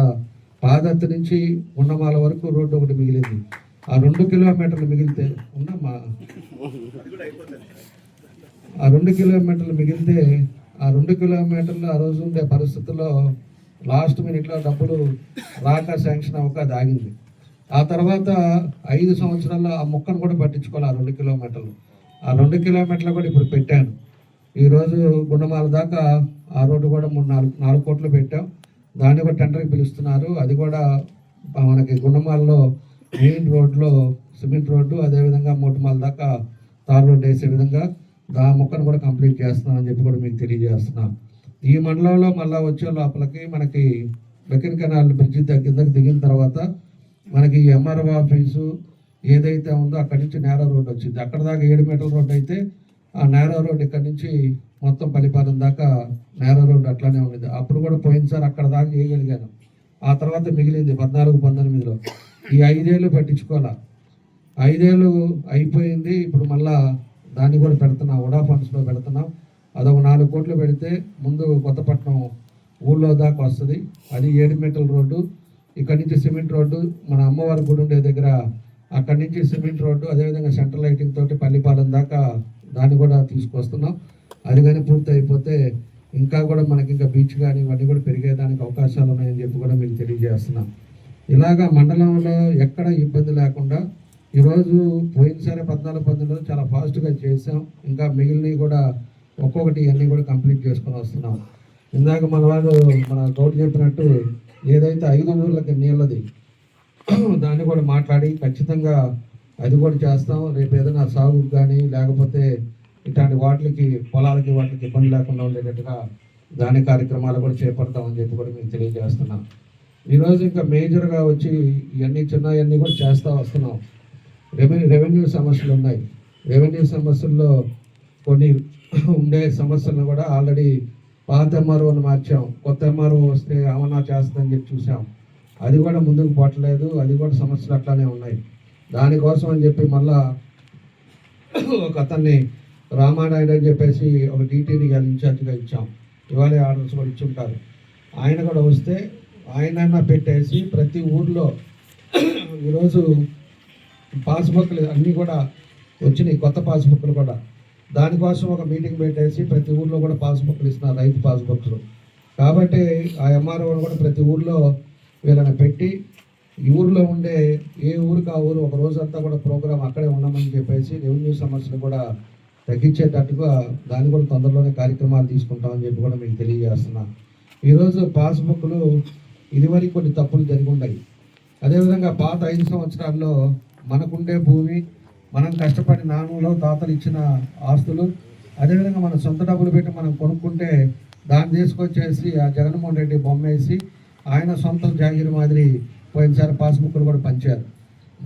పాదత్తి నుంచి ఉండమాల వరకు రోడ్డు ఒకటి మిగిలింది. ఆ 2 కిలోమీటర్లు మిగిలితే ఉన్నమ్మా ఆ 2 కిలోమీటర్లు మిగిలితే ఆ 2 కిలోమీటర్లు ఆ రోజు ఉండే పరిస్థితుల్లో లాస్ట్ మినిట్లో డబ్బులు రాక శాంక్షన్ అవ్వక అది ఆగింది. ఆ తర్వాత 5 సంవత్సరాల్లో ఆ మొక్కను కూడా పట్టించుకోవాలి. ఆ 2 కిలోమీటర్లు ఆ 2 కిలోమీటర్లు కూడా ఇప్పుడు పెట్టాను. ఈరోజు గుండమాల దాకా ఆ రోడ్డు కూడా 4 కోట్లు పెట్టాం. దాన్ని కూడా టెండర్కి పిలుస్తున్నారు. అది కూడా మనకి గుండమాలలో మెయిన్ రోడ్లో సిమెంట్ రోడ్డు, అదేవిధంగా మోటుమాల దాకా తార్ రోడ్డు వేసే విధంగా ఆ మొక్కను కూడా కంప్లీట్ చేస్తున్నామని చెప్పి కూడా మీకు తెలియజేస్తున్నాం. ఈ మండలంలో మళ్ళీ వచ్చే లోపలికి మనకి బెకిన్ కెనాల్ బ్రిడ్జి కిందకి దిగిన తర్వాత మనకి ఎంఆర్ఓ ఆఫీసు ఏదైతే ఉందో అక్కడి నుంచి నేరో రోడ్డు వచ్చింది. అక్కడ దాకా 7 మీటర్ల రోడ్డు అయితే ఆ నేరో రోడ్డు ఇక్కడ నుంచి మొత్తం పల్లిపాలెం దాకా నేరో రోడ్డు అట్లానే ఉండేది. అప్పుడు కూడా పోయినసారి అక్కడ దాకా చేయగలిగాను. ఆ తర్వాత మిగిలింది 14-19లో. ఈ 5 ఏళ్ళు పట్టించుకోవాలా. 5 ఏళ్ళు అయిపోయింది. ఇప్పుడు మళ్ళా దాన్ని కూడా పెడుతున్నాం, ఉడా ఫండ్స్లో పెడుతున్నాం. అదొక 4 కోట్లు పెడితే ముందు కొత్తపట్నం ఊళ్ళో దాకా వస్తుంది. అది 7 మీటర్ల రోడ్డు. ఇక్కడి నుంచి సిమెంట్ రోడ్డు, మన అమ్మవారి గుడి ఉండే దగ్గర అక్కడి నుంచి సిమెంట్ రోడ్డు, అదేవిధంగా సెంట్రల్ లైటింగ్ తోటి పల్లిపాలెం దాకా దాన్ని కూడా తీసుకొస్తున్నాం. అది కానీ పూర్తి అయిపోతే ఇంకా కూడా మనకి ఇంకా బీచ్ కానీ ఇవన్నీ కూడా పెరిగేదానికి అవకాశాలు ఉన్నాయని చెప్పి కూడా మీకు తెలియజేస్తున్నాం. ఇలాగా మండలంలో ఎక్కడ ఇబ్బంది లేకుండా ఈరోజు పోయినసారి 14-19లో చాలా ఫాస్ట్గా చేసాం. ఇంకా మిగిలినవి కూడా ఒక్కొక్కటి అన్నీ కూడా కంప్లీట్ చేసుకొని వస్తున్నాం. ఇందాక మన వాళ్ళు మన గౌడ్ చెప్పినట్టు ఏదైతే 5 ఊర్లకి నీళ్ళది దాన్ని కూడా మాట్లాడి ఖచ్చితంగా అది కూడా చేస్తాం. రేపు ఏదైనా సాగుకు కానీ లేకపోతే ఇట్లాంటి వాటికి పొలాలకి వాటికి ఇబ్బంది లేకుండా ఉండేటట్టుగా దాని కార్యక్రమాలు కూడా చేపడతామని చెప్పి కూడా మీకు తెలియజేస్తున్నాం. ఈరోజు ఇంకా మేజర్గా వచ్చి ఇవన్నీ చిన్నవన్నీ కూడా చేస్తూ వస్తున్నాం. రెవెన్యూ సమస్యలు ఉన్నాయి. రెవెన్యూ సమస్యల్లో కొన్ని ఉండే సమస్యలను కూడా ఆల్రెడీ పాత ఎంఆర్ఓని మార్చాం. కొత్త ఎంఆర్ఓ వస్తే ఏమన్నా చేస్తుందని చెప్పి చూసాం. అది కూడా ముందుకు పోవట్లేదు. అది కూడా సమస్యలు అట్లానే ఉన్నాయి. దానికోసం అని చెప్పి మళ్ళా ఒక అతన్ని రామానాయుడు అని చెప్పేసి ఒక డీటీని ఇన్ఛార్జ్గా ఇచ్చాం. ఇవాళ ఆర్డర్స్ కూడా ఇచ్చుంటారు. ఆయన కూడా వస్తే ఆయన పెట్టేసి ప్రతి ఊర్లో ఈరోజు పాస్బుక్లు అన్నీ కూడా వచ్చినాయి, కొత్త పాస్బుక్లు కూడా. దానికోసం ఒక మీటింగ్ పెట్టేసి ప్రతి ఊర్లో కూడా పాస్బుక్లు ఇస్తున్నారు, రైతు పాస్బుక్లు. కాబట్టి ఆ ఎంఆర్ఓని కూడా ప్రతి ఊర్లో వీళ్ళని పెట్టి ఈ ఊర్లో ఉండే ఏ ఊరికి ఆ ఊరు ఒక రోజంతా కూడా ప్రోగ్రాం అక్కడే ఉన్నామని చెప్పేసి రెవెన్యూ సమస్యలు కూడా తగ్గించేటట్టుగా దాన్ని కూడా తొందరలోనే కార్యక్రమాలు తీసుకుంటామని చెప్పి కూడా మీకు తెలియజేస్తున్నా. ఈరోజు పాస్బుక్లు ఇదివరకు కొన్ని తప్పులు జరిగి ఉన్నాయి. అదేవిధంగా పాత 5 సంవత్సరాల్లో మనకుండే భూమి, మనం కష్టపడి నాన్నలో తాతలు ఇచ్చిన ఆస్తులు, అదేవిధంగా మన సొంత డబ్బులు పెట్టి మనం కొనుక్కుంటే దాన్ని తీసుకొచ్చేసి ఆ జగన్మోహన్ రెడ్డి బొమ్మ వేసి ఆయన సొంత జాగిరి మాదిరి పోయినసారి పాస్బుక్లు కూడా పంచారు.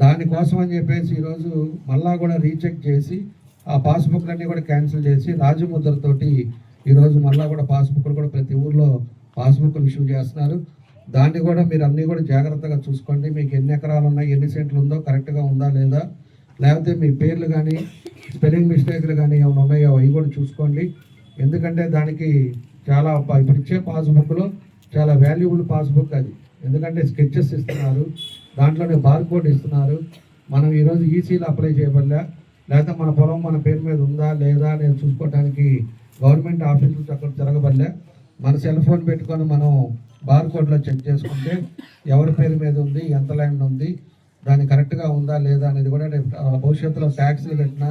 దానికోసం అని చెప్పేసి ఈరోజు మళ్ళా కూడా రీచెక్ చేసి ఆ పాస్బుక్లన్నీ కూడా క్యాన్సిల్ చేసి రాజముద్రతోటి ఈరోజు మళ్ళా కూడా పాస్బుక్లు కూడా ప్రతి ఊర్లో పాస్బుక్లు ఇష్యూ చేస్తున్నారు. దాన్ని కూడా మీరు అన్నీ కూడా జాగ్రత్తగా చూసుకోండి. మీకు ఎన్ని ఎకరాలు ఉన్నాయి, ఎన్ని సెంట్లు ఉందో కరెక్ట్గా ఉందా లేదా, లేకపోతే మీ పేర్లు కానీ స్పెల్లింగ్ మిస్టేక్లు కానీ ఏమైనా ఉన్నాయో అవి కూడా చూసుకోండి. ఎందుకంటే దానికి చాలా ఇప్పుడు ఇచ్చే పాస్బుక్లో చాలా వాల్యుబుల్ పాస్బుక్ అది. ఎందుకంటే స్కెచెస్ ఇస్తున్నారు, దాంట్లోనే బార్కోడ్ ఇస్తున్నారు. మనం ఈరోజు ఈసీలు అప్లై చేయబడలే, లేకపోతే మన పొలం మన పేరు మీద ఉందా లేదా నేను చూసుకోవడానికి గవర్నమెంట్ ఆఫీసులు అక్కడ తిరగబడలే. మన సెల్ ఫోన్ పెట్టుకొని మనం బార్కోడ్లో చెక్ చేసుకుంటే ఎవరి పేరు మీద ఉంది, ఎంత ల్యాండ్ ఉంది, దాన్ని కరెక్ట్గా ఉందా లేదా అనేది కూడా రేపు భవిష్యత్తులో ట్యాక్స్లు కట్టినా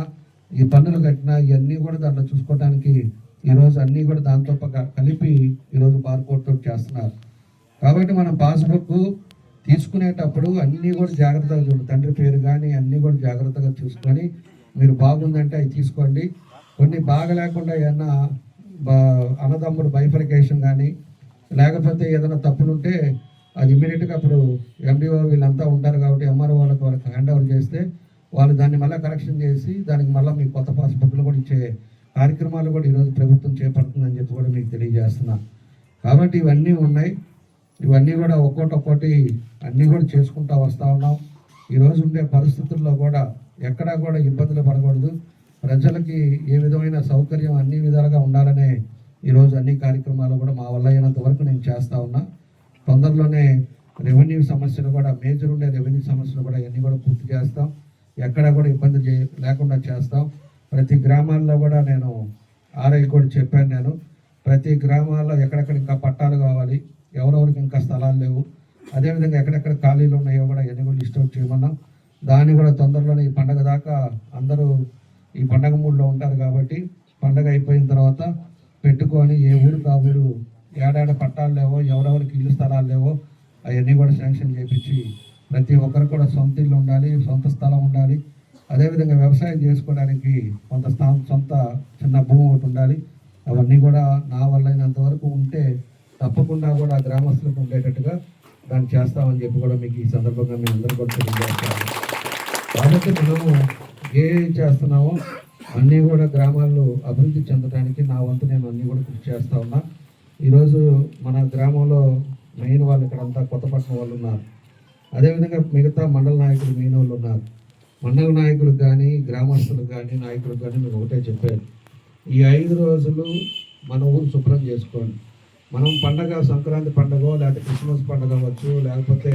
ఈ పన్నులు కట్టినా ఇవన్నీ కూడా దాంట్లో చూసుకోవడానికి ఈరోజు అన్నీ కూడా దాంతో కలిపి ఈరోజు బార్కోడ్తో చేస్తున్నారు. కాబట్టి మనం పాస్బుక్ తీసుకునేటప్పుడు అన్నీ కూడా జాగ్రత్తగా చూడండి. తండ్రి పేరు కానీ అన్నీ కూడా జాగ్రత్తగా చూసుకొని మీరు బాగుందంటే అవి తీసుకోండి. కొన్ని బాగా లేకుండా ఏదన్నా అన్నదమ్ముడు బైఫర్కేషన్ కానీ లేకపోతే ఏదైనా తప్పులుంటే అది ఇమీడియట్గా అప్పుడు ఎండిఓ వీళ్ళంతా ఉంటారు కాబట్టి ఎంఆర్ఓ వాళ్ళకి హ్యాండ్ ఓవర్ చేస్తే వాళ్ళు దాన్ని మళ్ళీ కరెక్షన్ చేసి దానికి మళ్ళీ మీకు కొత్త పాస్బుక్లు కూడా ఇచ్చే కార్యక్రమాలు కూడా ఈరోజు ప్రభుత్వం చేపడుతుందని చెప్పి కూడా మీకు తెలియజేస్తున్నా. కాబట్టి ఇవన్నీ ఉన్నాయి, ఇవన్నీ కూడా ఒక్కోటి అన్నీ కూడా చేసుకుంటూ వస్తూ ఉన్నాం. ఈరోజు ఉండే పరిస్థితుల్లో కూడా ఎక్కడా కూడా ఇబ్బందులు పడకూడదు, ప్రజలకి ఏ విధమైన సౌకర్యం అన్ని విధాలుగా ఉండాలనే ఈరోజు అన్ని కార్యక్రమాలు కూడా మా వల్ల అయినంత వరకు నేను చేస్తూ ఉన్నా. తొందరలోనే రెవెన్యూ సమస్యలు కూడా మేజర్ ఉండే రెవెన్యూ సమస్యలు కూడా ఇవన్నీ కూడా పూర్తి చేస్తాం, ఎక్కడా కూడా ఇబ్బంది లేకుండా చేస్తాం. ప్రతి గ్రామాల్లో కూడా నేను ఆర్ఐ కూడా చెప్పాను, నేను ప్రతి గ్రామాల్లో ఎక్కడెక్కడ ఇంకా పట్టాలు కావాలి, ఎవరెవరికి ఇంకా స్థలాలు లేవు, అదేవిధంగా ఎక్కడెక్కడ ఖాళీలు ఉన్నాయో కూడా ఇవన్నీ కూడా లిస్ట్ అవుట్ చేయమన్నాం. దాన్ని కూడా తొందరలోనే ఈ పండగ దాకా అందరూ ఈ పండగ మూడ్లో ఉంటారు కాబట్టి పండగ అయిపోయిన తర్వాత పెట్టుకొని ఏ ఊరికి ఆ ఊరు ఏడాడ పట్టాలు లేవో, ఎవరెవరికి ఇల్లు స్థలాలు లేవో అవన్నీ కూడా శాంక్షన్ చేయించి ప్రతి ఒక్కరు కూడా సొంత ఇల్లు ఉండాలి, సొంత స్థలం ఉండాలి, అదేవిధంగా వ్యవసాయం చేసుకోవడానికి కొంత సొంత చిన్న భూమి ఒకటి ఉండాలి. అవన్నీ కూడా నా వల్ల అయినంత వరకు ఉంటే తప్పకుండా కూడా గ్రామస్తులకు ఉండేటట్టుగా దాన్ని చేస్తామని చెప్పి కూడా మీకు ఈ సందర్భంగా మేము అందరూ కూడా తెలియజేస్తాము. కాబట్టి మనము ఏం చేస్తున్నామో అన్నీ కూడా గ్రామాల్లో అభివృద్ధి చెందడానికి నా వంతు నేను అన్నీ కూడా కృషి చేస్తూ ఉన్నా. ఈరోజు మన గ్రామంలో మెయిన్ వాళ్ళు ఇక్కడంతా కొత్తపట్నం వాళ్ళు ఉన్నారు, అదేవిధంగా మిగతా మండల నాయకులు మెయిన్ వాళ్ళు ఉన్నారు. మండల నాయకులకు కానీ గ్రామస్తులకు కానీ నాయకులకు కానీ మేము ఒకటే చెప్పారు, ఈ 5 రోజులు మన ఊరు శుభ్రం చేసుకోండి. మనం పండగ సంక్రాంతి పండుగ లేకపోతే క్రిస్మస్ పండుగ అవ్వచ్చు, లేకపోతే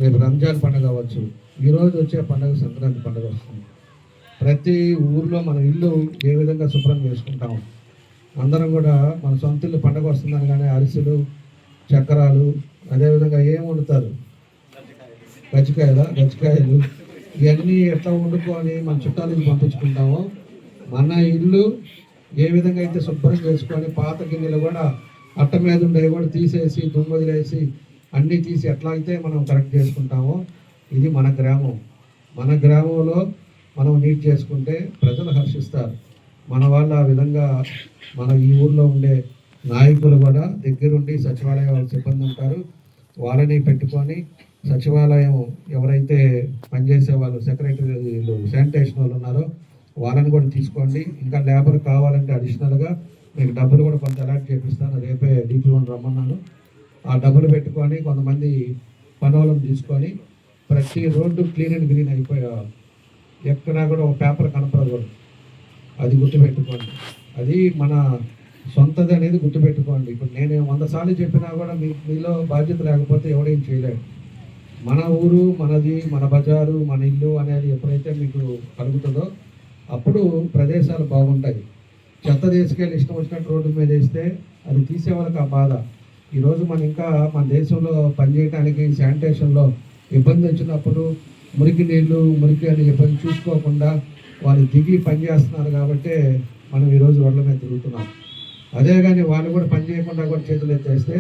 రేపు రంజాన్ పండుగ అవ్వచ్చు, ఈరోజు వచ్చే పండుగ సంక్రాంతి పండుగ వస్తుంది. ప్రతి ఊర్లో మన ఇల్లు ఏ విధంగా శుభ్రం చేసుకుంటాము, అందరం కూడా మన సొంత ఇల్లు పండుగ వస్తుందని కానీ అరిసెలు చక్రాలు అదేవిధంగా ఏం వండుతారు, గజ్జికాయలు ఇవన్నీ ఎట్లా వండుకొని మన చుట్టాలకి పంపించుకుంటామో మన ఇల్లు ఏ విధంగా అయితే శుభ్రం చేసుకొని పాత గిన్నెలు కూడా అట్ట మీద ఉండేవి కూడా తీసేసి దుమ్మదిలేసి అన్నీ తీసి ఎట్లా అయితే మనం కరెక్ట్ చేసుకుంటామో ఇది మన గ్రామం. మన గ్రామంలో మనం నీట్ చేసుకుంటే ప్రజలు హర్షిస్తారు. మన వాళ్ళు ఆ విధంగా మన ఈ ఊర్లో ఉండే నాయకులు కూడా దగ్గరుండి సచివాలయం సిబ్బంది ఉంటారు, వాళ్ళని పెట్టుకొని సచివాలయం ఎవరైతే పనిచేసే వాళ్ళు సెక్రటరీలు శానిటేషన్ వాళ్ళు ఉన్నారో వాళ్ళని కూడా తీసుకోండి. ఇంకా లేబర్ కావాలంటే అడిషనల్గా మీకు డబ్బులు కూడా కొంత అలాట్ చేపిస్తాను, రేపే DP1 రమ్మన్నాను. ఆ డబ్బులు పెట్టుకొని కొంతమంది పనులను తీసుకొని ప్రతి రోడ్డు క్లీన్ అండ్ గ్రీన్ అయిపోయేవాళ్ళు, ఎక్కడా కూడా ఒక పేపర్ కనపడకూడదు. అది గుర్తుపెట్టుకోండి, అది మన సొంతది అనేది గుర్తుపెట్టుకోండి. ఇప్పుడు నేను 100 సార్లు చెప్పినా కూడా మీలో బాధ్యత లేకపోతే ఎవడేం చేయలేడు. మన ఊరు మనది, మన బజారు మన ఇల్లు అనేది ఎప్పుడైతే మీకు కలుగుతుందో అప్పుడు ప్రదేశాలు బాగుంటాయి. చెత్త తీసుకెళ్ళి ఇష్టం వచ్చినట్టు రోడ్డు మీద వేస్తే అది తీసే వాళ్ళకి ఆ బాధ. ఈరోజు మన దేశంలో పనిచేయడానికి శానిటేషన్లో ఇబ్బంది వచ్చినప్పుడు మురికి నీళ్ళు మురికి అని ఇబ్బంది చూసుకోకుండా వాళ్ళు దిగి పనిచేస్తున్నారు కాబట్టి మనం ఈరోజు రోడ్ల మీద తిరుగుతున్నాం. అదే కానీ వాళ్ళు కూడా పని చేయకుండా కూడా చేతులు ఎత్తేస్తే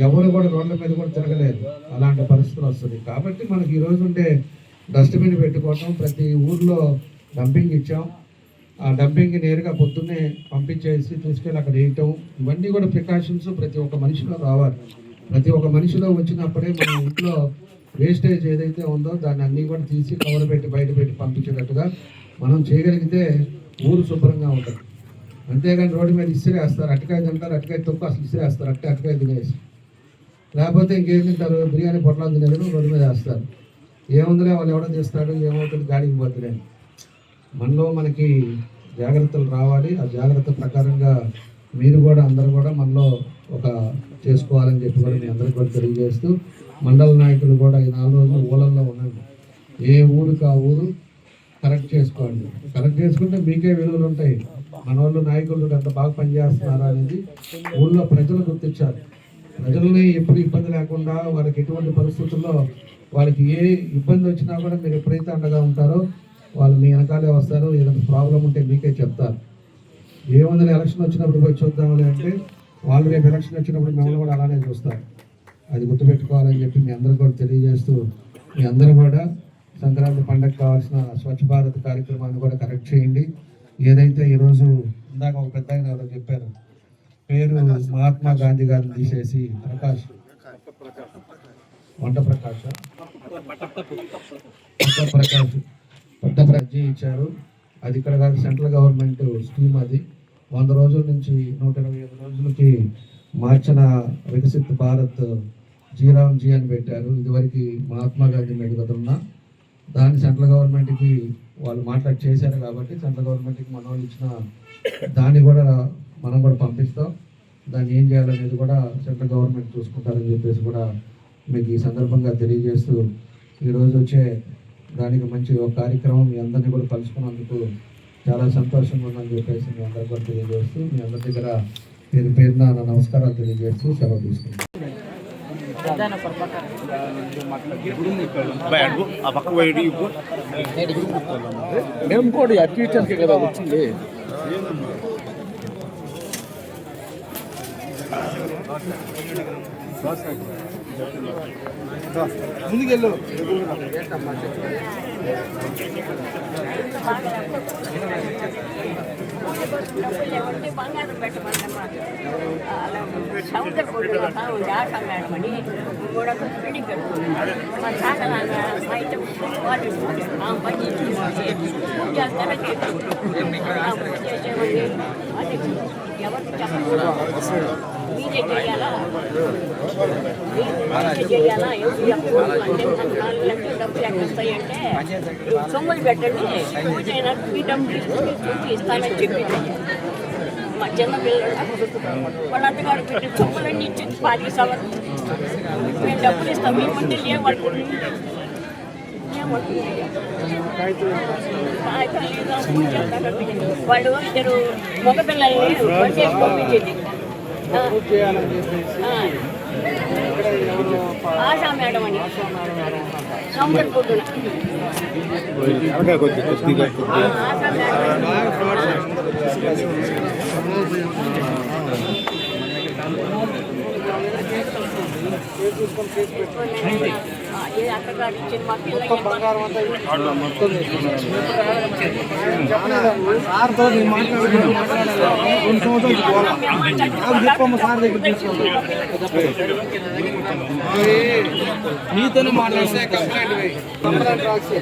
ఎవరు కూడా రోడ్ల మీద కూడా తిరగలేదు, అలాంటి పరిస్థితులు వస్తుంది. కాబట్టి మనకి ఈరోజు ఉండే డస్ట్బిన్ పెట్టుకోవటం, ప్రతి ఊర్లో డంపింగ్ ఇచ్చాం, ఆ డంపింగ్ నేరుగా పొద్దున్నే పంపించేసి తీసుకెళ్ళి అక్కడ వేయటం, ఇవన్నీ కూడా ప్రికాషన్స్ ప్రతి ఒక్క మనిషిలో రావాలి. ప్రతి ఒక్క మనిషిలో వచ్చినప్పుడే మన ఇంట్లో వేస్టేజ్ ఏదైతే ఉందో దాన్ని అన్నీ కూడా తీసి కవర్ పెట్టి బయట పెట్టి పంపించేటట్టుగా మనం చేయగలిగితే ఊరు శుభ్రంగా ఉంటుంది. అంతేగాని రోడ్డు మీద ఇసిరేస్తారు, అట్టకాయ తింటారు, అట్టకాయ తొక్కు అసలు ఇసిరేస్తారు, అట్టకాయ తినేసి, లేకపోతే ఇంకేం తింటారు, బిర్యానీ పొట్లాలు తినేది రోడ్డు మీద వేస్తారు. ఏముందిలే వాళ్ళు ఎవడో చేస్తాడు, ఏమవుతుంది గాడికి పోతుంది. మనలో మనకి జాగ్రత్తలు రావాలి. ఆ జాగ్రత్త ప్రకారంగా మీరు కూడా అందరూ కూడా మనలో ఒక చేసుకోవాలని చెప్పి కూడా మీ అందరికీ కూడా తెలియజేస్తూ, మండల నాయకులు కూడా ఈ 4 రోజులు ఊళ్ళల్లో ఉండండి. ఏ ఊరికి ఆ ఊరు కరెక్ట్ చేసుకోండి. కరెక్ట్ చేసుకుంటే మీకే విలువలు ఉంటాయి. మన వాళ్ళు నాయకులు ఎంత బాగా పనిచేస్తున్నారా అనేది ఊళ్ళో ప్రజలు గుర్తించాలి. ప్రజల్ని ఎప్పుడు ఇబ్బంది లేకుండా వాళ్ళకి ఎటువంటి పరిస్థితుల్లో వాళ్ళకి ఏ ఇబ్బంది వచ్చినా కూడా మీరు ఎప్పుడైతే అండగా ఉంటారో వాళ్ళు మీ వెనకాలే వస్తారు. ఏదైనా ప్రాబ్లం ఉంటే మీకే చెప్తారు. ఏముందని ఎలక్షన్ వచ్చినప్పుడు పోయి చూద్దామని అంటే వాళ్ళు రేపు ఎలక్షన్ వచ్చినప్పుడు మిమ్మల్ని కూడా అలానే చూస్తారు. అది గుర్తుపెట్టుకోవాలని చెప్పి మీ అందరూ కూడా తెలియజేస్తూ, మీ అందరూ కూడా సంక్రాంతి పండుగ కావాల్సిన స్వచ్ఛ భారత్ కార్యక్రమాన్ని కూడా కరెక్ట్ చేయండి. ఏదైతే ఈరోజు ఇందాక ఒక పెద్ద ఆయన ఎవరో చెప్పారు, పేరు మహాత్మా గాంధీ గారిని తీసేసి వంట ప్రకాష్ పెద్ద అర్జీ ఇచ్చారు. అది ఇక్కడ కాదు, సెంట్రల్ గవర్నమెంట్ స్కీమ్. అది 100 రోజుల నుంచి 125 రోజులకి మార్చిన వికసిత్ భారత్ జీరామ్జీ అని పెట్టారు. ఇదివరకు మహాత్మా గాంధీ మెడికల్ ఉన్న దాన్ని సెంట్రల్ గవర్నమెంట్కి వాళ్ళు మాట్లాడి చేశారు కాబట్టి సెంట్రల్ గవర్నమెంట్కి మనం ఇచ్చిన దాన్ని కూడా మనం కూడా పంపిస్తాం. దాన్ని ఏం చేయాలనేది కూడా సెంట్రల్ గవర్నమెంట్ చూసుకుంటారని చెప్పేసి కూడా మీకు ఈ సందర్భంగా తెలియజేస్తూ ఈరోజు వచ్చే దానికి మంచి ఒక కార్యక్రమం మీ అందరినీ కూడా కలుసుకున్నందుకు చాలా సంతోషంగా ఉందని చెప్పేసి మీ అందరికీ కూడా తెలియజేస్తూ మీ అందరి దగ్గర పేరున నా నమస్కారాలు తెలియజేస్తూ సెలవు తీసుకుంటాను. మేము కూడా అక్యూటర్కి కదా వచ్చింది. ముందుకెళ్ళు. బంగారం పెట్టమన్నమాట. సముద్ర పొద్దున ఆట మేడం అని కూడా బిల్డింగ్ కట్టుకున్నాను. మా తాత మా ఇంటి వాళ్ళు పని చేస్తారని చేసేవాడిని. ఎవరికి చెప్పకూడదు. మీరే చేయాలా, చేయాలా, ఎవరు చెప్పకూడదు అంటే నాకు 4 లక్షలు డబ్బులు ఎక్కడ వస్తాయంటే సొమ్ములు పెట్టండి, మీ డబ్బులు ఇస్తుంది చూసి ఇస్తానని చెప్పింది. మా చిన్న పిల్లలు వాళ్ళ అత్తగారు పెట్టి సొమ్ములన్నీ ఇచ్చింది 10 సంవత్సరాలు. మేము డబ్బులు ఇస్తాం, మీ ముందు ఏమనుకుంటుంది వాళ్ళు 2 మగ పిల్లల్ని వచ్చేసి పంపించేది. ఆశా మేడం అని సముద్ర పొద్దున ఆశా అక్కడ ఇచ్చింది మా పిల్లలు. మొత్తం సార్తో మాట్లాడాలి. 2 సంవత్సరాలు పోవాలి. చెప్పమ్మ సార్ దగ్గర తీసుకోండి. నీతోనే మాట్లాడితే కంప్లైంట్ రాసి